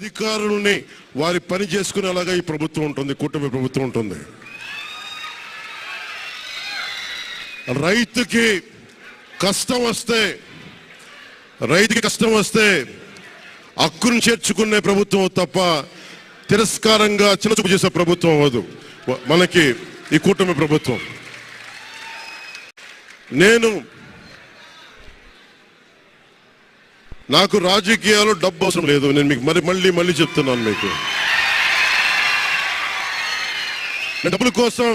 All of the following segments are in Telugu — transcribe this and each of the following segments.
అధికారులని వారి పని చేసుకునేలాగా ఈ ప్రభుత్వం ఉంటుంది, కూటమి ప్రభుత్వం ఉంటుంది. రైతుకి కష్టం వస్తే హక్కును చేర్చుకునే ప్రభుత్వం తప్ప తిరస్కారంగా చిన్నచూపు చేసే ప్రభుత్వం అవ్వదు మనకి ఈ కూటమి ప్రభుత్వం. నాకు రాజకీయాలు డబ్బు అవసరం లేదు. నేను మీకు మళ్ళీ చెప్తున్నాను. మీకు డబ్బుల కోసం,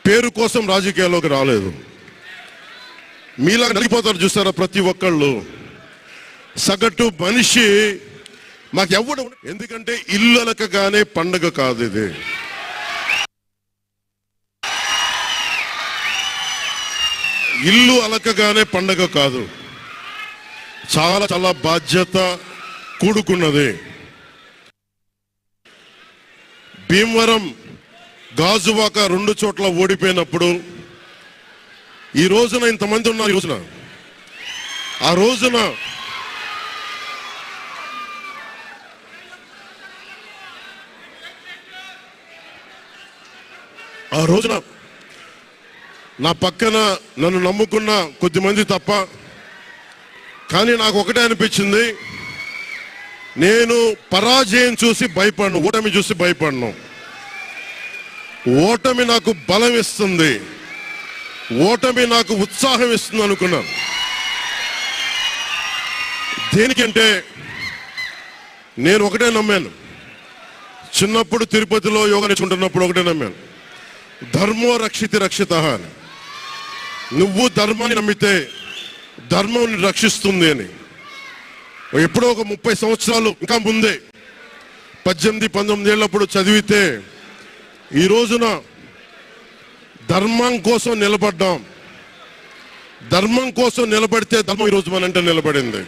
పేరు కోసం రాజకీయాల్లోకి రాలేదు. మీలా నలిగిపోతారు చూస్తారా ప్రతి ఒక్కళ్ళు. సగటు మనిషి మాకు ఎవడు, ఎందుకంటే ఇల్లు అలకగానే పండగ కాదు ఇది. ఇల్లు అలకగానే పండగ కాదు, చాలా చాలా బాధ్యత కూడుకున్నది. భీమవరం, గాజువాక 2 చోట్ల ఓడిపోయినప్పుడు ఈ రోజున ఇంతమంది ఉన్నారు. ఆ రోజున నా పక్కన నన్ను నమ్ముకున్న కొద్దిమంది తప్ప, కానీ నాకు ఒకటే అనిపించింది, నేను పరాజయం చూసి భయపడను, ఓటమి చూసి భయపడను. ఓటమి నాకు బలం ఇస్తుంది, ఓటమి నాకు ఉత్సాహం ఇస్తుంది అనుకున్నాను. దేనికంటే నేను ఒకటే నమ్మాను. చిన్నప్పుడు తిరుపతిలో యోగా నేర్చుకుంటున్నప్పుడు ఒకటే నమ్మాను, ధర్మో రక్షితి రక్షిత అని. నువ్వు ధర్మాన్ని నమ్మితే ధర్మం రక్షిస్తుంది అని. ఎప్పుడో ఒక 30 సంవత్సరాలు ఇంకా ముందే 18-19 ఏళ్ళప్పుడు చదివితే, ఈ రోజున ధర్మం కోసం నిలబడ్డాం. ధర్మం కోసం నిలబడితే ధర్మం ఈరోజు మనంటే నిలబడింది.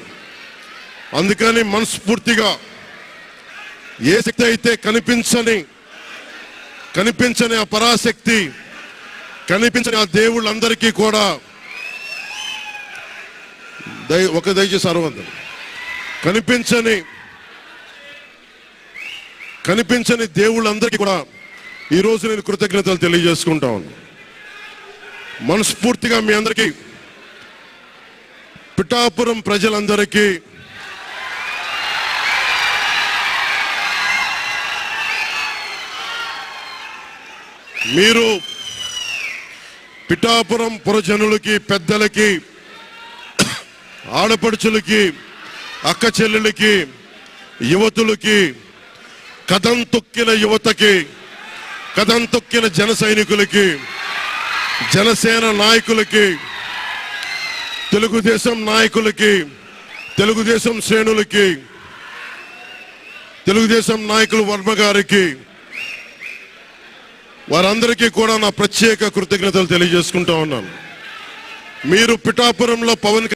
అందుకని మనస్ఫూర్తిగా ఏ శక్తి అయితే కనిపించని ఆ పరాశక్తి, కనిపించని ఆ దేవుళ్ళందరికీ కూడా దయచేసి అరవద్దు, కనిపించని దేవుళ్ళందరికీ కూడా ఈరోజు నేను కృతజ్ఞతలు తెలియజేసుకుంటా ఉన్నాను. మనస్ఫూర్తిగా మీ అందరికీ, పిఠాపురం ప్రజలందరికీ మీరు పిఠాపురం పురజనులకి, పెద్దలకి, ఆడపడుచులకి, అక్క చెల్లెలకి, యువతులకి, కథం తొక్కిన యువతకి, కథం తొక్కిన జన సైనికులకి, జనసేన నాయకులకి, తెలుగుదేశం నాయకులకి, తెలుగుదేశం శ్రేణులకి, తెలుగుదేశం నాయకులు వర్మ గారికి, వారందరికీ కూడా నా ప్రత్యేక కృతజ్ఞతలు తెలియజేసుకుంటా ఉన్నాను. మీరు పిఠాపురంలో పవన్